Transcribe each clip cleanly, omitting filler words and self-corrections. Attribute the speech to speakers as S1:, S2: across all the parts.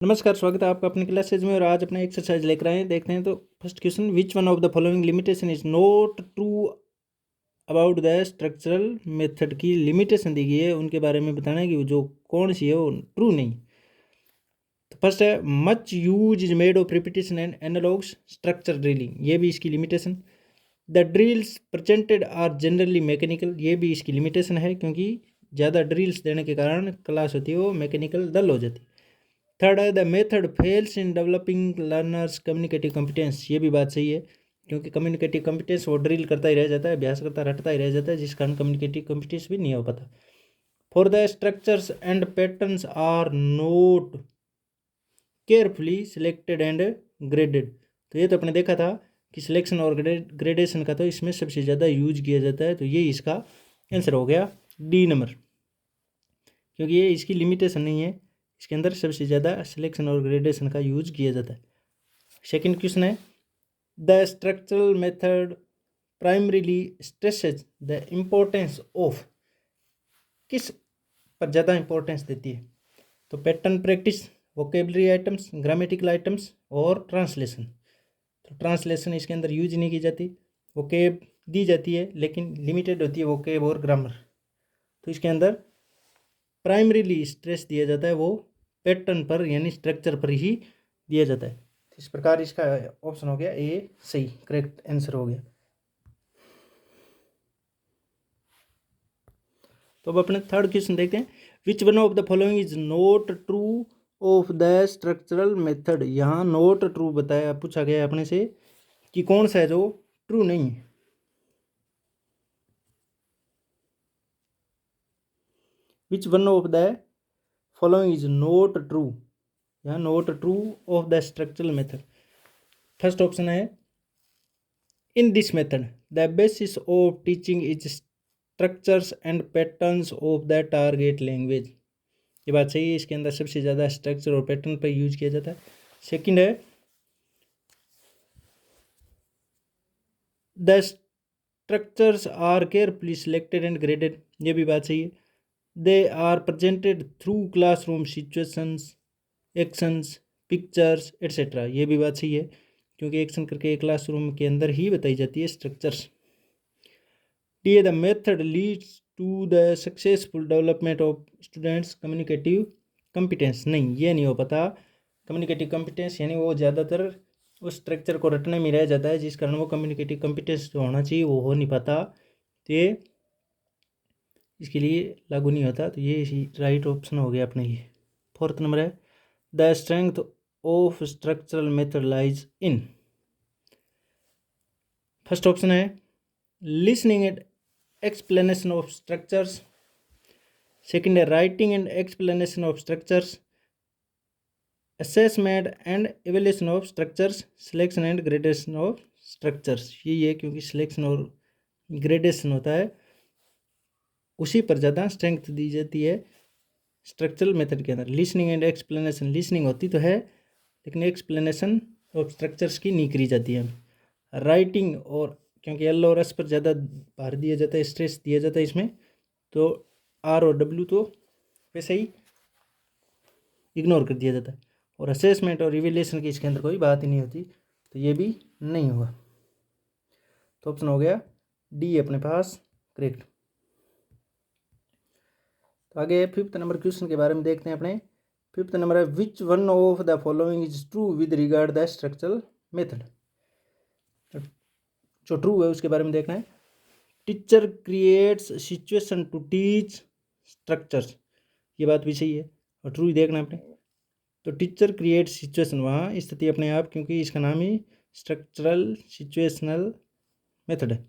S1: नमस्कार, स्वागत है आपका अपने क्लासेज में। और आज अपने एक्सरसाइज लेकर आए हैं, देखते हैं। तो first question, which one of the following limitation is not true about the structural method की लिमिटेशन दी गई है, उनके बारे में बताना है कि जो कौन सी है वो ट्रू नहीं। तो फर्स्ट है, much use is made of repetition and analogues structure drilling, ये भी इसकी limitation. The drills presented are generally mechanical, ये भी इसकी लिमिटेशन है, क्योंकि ज़्यादा ड्रिल्स देने के कारण क्लास होती है वो मैकेनिकल डल हो जाती है। थर्ड है, the method fails in developing learners communicative competence, ये भी बात सही है, क्योंकि कम्युनिकेटिव कॉम्पिटेंस वो ड्रिल करता ही रह जाता है, अभ्यास करता रटता ही रह जाता है, जिस कारण कम्युनिकेटिव कॉम्पिटेंस भी नहीं हो पाता। For the structures and patterns are not carefully selected and graded, तो ये तो अपने देखा था कि सिलेक्शन और ग्रेडेशन का तो इसमें सबसे ज़्यादा यूज किया जाता है, तो ये इसका आंसर हो गया डी नंबर, क्योंकि ये इसकी लिमिटेशन नहीं है, इसके अंदर सबसे ज़्यादा सिलेक्शन और ग्रेडेशन का यूज किया जाता है। सेकंड क्वेश्चन है, the structural method primarily stresses the importance of, किस पर ज़्यादा इंपॉर्टेंस देती है? तो pattern practice, vocabulary items, grammatical items और ट्रांसलेशन। तो ट्रांसलेशन इसके अंदर यूज नहीं की जाती, वोकेब दी जाती है लेकिन लिमिटेड होती है वोकेब और ग्रामर। तो इसके अंदर प्राइमरीली स्ट्रेस दिया जाता है वो पैटर्न पर, यानी स्ट्रक्चर पर ही दिया जाता है। इस प्रकार इसका ऑप्शन हो गया ए सही, करेक्ट आंसर हो गया। तो अब अपने थर्ड क्वेश्चन देखते हैं, विच one of the following is not true of the structural method. यहाँ नॉट ट्रू बताया, पूछा गया अपने से कि कौन सा है जो ट्रू नहीं है। Which one of the following is not true, यहाँ not true of the structural method. First option है, in this method the basis of teaching is structures and patterns of the target language, ये बात सही है, इसके अंदर सबसे ज़्यादा स्ट्रक्चर और पैटर्न पर यूज किया जाता है। सेकंड है, the structures are carefully selected and graded, ये भी बात सही है। They are presented through classroom situations, actions, pictures etcetera, ये भी बात सही है, क्योंकि एक्शन करके क्लासरूम के अंदर ही बताई जाती है structures. D, the method leads to the successful development of students communicative competence, नहीं ये नहीं हो पाता। कम्युनिकेटिव कॉम्पिटेंस यानी वो ज़्यादातर उस स्ट्रक्चर को रटने में रह जाता है, जिस कारण वो कम्युनिकेटिव कॉम्पिटेंस जो होना चाहिए वो हो नहीं पाता, तो ये इसके लिए लागू नहीं होता। तो ये राइट ऑप्शन हो गया अपने लिए। फोर्थ नंबर है, the strength of structural method lies in. First option है, listening and explanation of structures. Second है, writing and explanation of structures, assessment and evaluation of structures, selection and gradation of structures. यही है, क्योंकि selection और gradation होता है उसी पर ज़्यादा स्ट्रेंथ दी जाती है स्ट्रक्चरल मेथड के अंदर। लिसनिंग एंड एक्सप्लेनेशन, लिसनिंग होती तो है लेकिन एक्सप्लेनेशन ऑफ स्ट्रक्चर्स की नहीं करी जाती है। राइटिंग, और क्योंकि एल और एस पर ज़्यादा भार दिया जाता है, स्ट्रेस दिया जाता है इसमें, तो आर और डब्ल्यू तो वैसे ही इग्नोर कर दिया जाता है। और असेसमेंट और रिविलेशन की इसके अंदर कोई बात ही नहीं होती, तो ये भी नहीं होगा। तो ऑप्शन हो गया डी अपने पास करेक्ट। तो आगे फिफ्थ नंबर क्वेश्चन के बारे में देखते हैं अपने। फिफ्थ नंबर है, which one of the following is true with regard the structural method. जो ट्रू है उसके बारे में देखना है। Teacher creates situation to teach structures, ये बात भी सही है और ट्रू ही देखना है अपने। तो टीचर क्रिएट सिचुएशन, वहाँ स्थिति अपने आप, क्योंकि इसका नाम ही स्ट्रक्चरल सिचुएशनल मेथड है,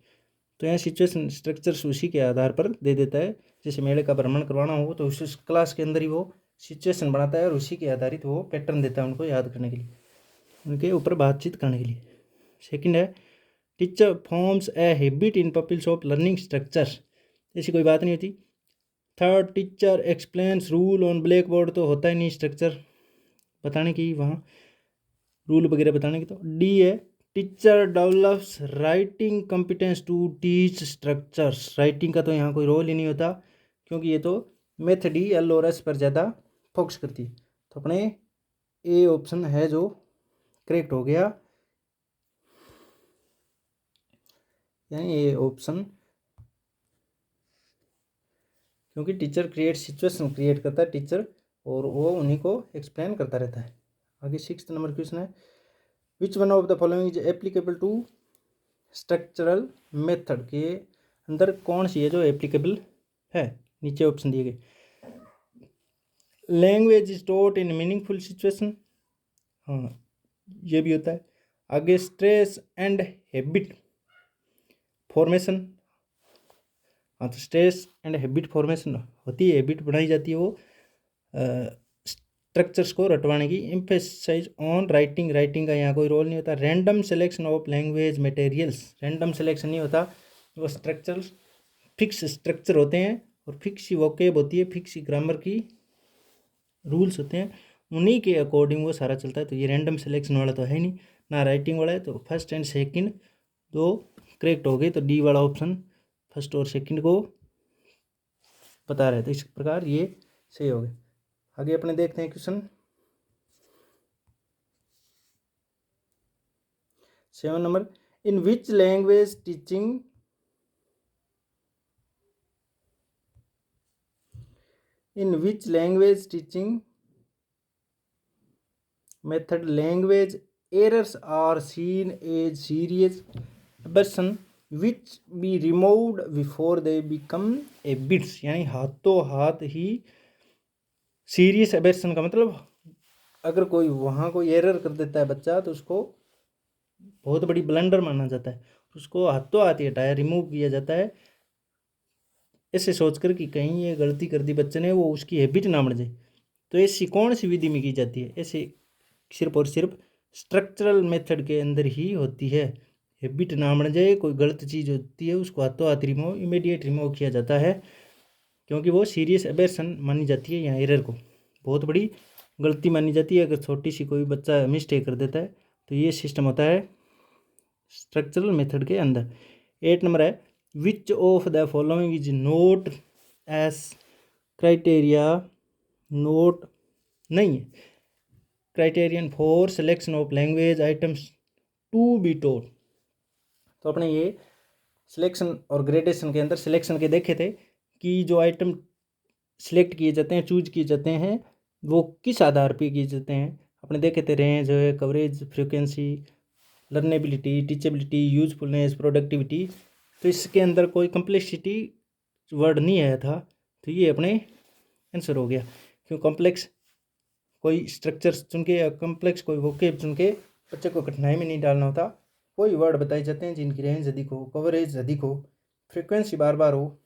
S1: तो यहाँ सिचुएशन स्ट्रक्चर्स उसी के आधार पर दे देता है। जैसे मेले का भ्रमण करवाना हो तो उस क्लास के अंदर ही वो सिचुएशन बनाता है और उसी के आधारित वो पैटर्न देता है उनको याद करने के लिए, उनके ऊपर बातचीत करने के लिए। सेकंड है, teacher forms a habit in pupils of learning structures, ऐसी कोई बात नहीं होती। Third, teacher explains rule on blackboard, तो होता ही नहीं स्ट्रक्चर बताने की, वहाँ रूल वगैरह बताने की। तो डी है, teacher develops writing competence to teach structures, writing का तो यहाँ कोई रोल ही नहीं होता, क्योंकि ये तो मेथड ही एल और एस पर ज़्यादा फोकस करती है। तो अपने ए ऑप्शन है जो करेक्ट हो गया, यानी ए ऑप्शन, क्योंकि टीचर क्रिएट सिचुएशन क्रिएट करता है टीचर, और वो उन्हीं को एक्सप्लेन करता रहता है। आगे 6th नंबर क्वेश्चन है, which one of the following is applicable to structural method, के अंदर कौन सी है जो एप्लीकेबल है। नीचे ऑप्शन दिए गए, language is taught in meaningful situation, हाँ ये भी होता है। आगे स्ट्रेस एंड हैबिट फॉर्मेशन, हाँ तो स्ट्रेस एंड हैबिट फॉर्मेशन होती है, हैबिट बनाई जाती है वो स्ट्रक्चर्स को रटवाने की। एम्फेसाइज ऑन राइटिंग, राइटिंग का यहाँ कोई रोल नहीं होता। Random selection of language materials, random selection नहीं होता, वो स्ट्रक्चर फिक्स स्ट्रक्चर होते हैं और फिक्स वोकेब होती है, फिक्स ग्रामर की रूल्स होते हैं, उन्हीं के अकॉर्डिंग वो सारा चलता है। तो ये रैंडम सिलेक्शन वाला तो है नहीं, ना राइटिंग वाला है। तो फर्स्ट एंड सेकंड दो करेक्ट हो गए, तो डी वाला ऑप्शन फर्स्ट और सेकंड को बता रहे थे, इस प्रकार ये सही हो गए। आगे अपने देखते हैं question 7 number, in which language teaching method language errors are seen as serious aberration which be removed before they become habits, यानी हाथों हाथ ही सीरियस एबेरसन का मतलब अगर कोई वहाँ कोई एरर कर देता है बच्चा तो उसको बहुत बड़ी ब्लंडर माना जाता है, उसको हाथों हाथ ही हटाया रिमूव किया जाता है, ऐसे सोचकर कि कहीं ये गलती कर दी बच्चे ने, वो उसकी हैबिट ना बन जाए। तो ऐसी कौन सी विधि में की जाती है, ऐसे सिर्फ और सिर्फ स्ट्रक्चरल मेथड के अंदर ही होती है। हैबिट ना बन जाए, कोई गलत चीज़ होती है उसको हाथों हाथ रिमूव, इमीडिएट रिमूव किया जाता है, क्योंकि वो सीरियस एबेरसन मानी जाती है। यहाँ एरर को बहुत बड़ी गलती मानी जाती है, अगर छोटी सी कोई बच्चा मिस्टेक कर देता है तो ये सिस्टम होता है स्ट्रक्चरल मेथड के अंदर। 8 नंबर है, which of the following is not as criteria, not नहीं है criterion for selection of language items to be taught. तो अपने ये सिलेक्शन और ग्रेडेशन के अंदर सिलेक्शन के देखे थे कि जो आइटम सिलेक्ट किए जाते हैं, चूज किए जाते हैं, वो किस आधार पे किए जाते हैं। अपने देखे थे रेंज है, coverage, frequency, लर्नेबिलिटी, teachability, usefulness, productivity. तो इसके अंदर कोई कम्प्लेक्सिटी वर्ड नहीं आया था, तो ये अपने आंसर हो गया। क्यों कॉम्प्लेक्स कोई स्ट्रक्चर चुन के या कॉम्प्लेक्स कोई वोकेब चुन के बच्चे को कठिनाई में नहीं डालना होता। कोई वर्ड बताए जाते हैं जिनकी रेंज अधिक हो, कवरेज अधिक हो, फ्रिक्वेंसी बार बार हो,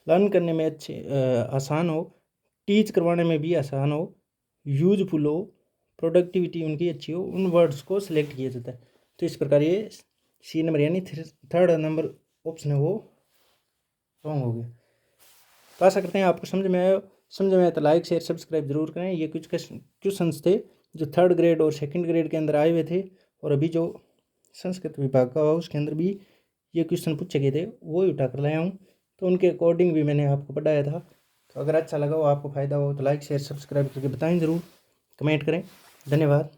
S1: लर्न करने में अच्छे आसान हो, टीच करवाने में भी आसान हो, यूजफुल हो, प्रोडक्टिविटी उनकी अच्छी हो, उन वर्ड्स को सिलेक्ट किया जाता है। तो इस प्रकार ये सी नंबर यानी 3rd नंबर ऑप्शन है वो रॉन्ग हो गया। तो आशा करते हैं आपको समझ में आया तो लाइक शेयर सब्सक्राइब जरूर करें। ये कुछ क्वेश्चंस थे जो 3rd ग्रेड और 2nd ग्रेड के अंदर आए हुए थे, और अभी जो संस्कृत विभाग का हुआ उसके अंदर भी ये क्वेश्चन पूछे गए थे, वो ही उठा कर लाया हूँ। तो उनके अकॉर्डिंग भी मैंने आपको पढ़ाया था। तो अगर अच्छा लगा हो, आपको फ़ायदा हो, तो लाइक शेयर सब्सक्राइब करके बताएं ज़रूर, कमेंट करें। धन्यवाद।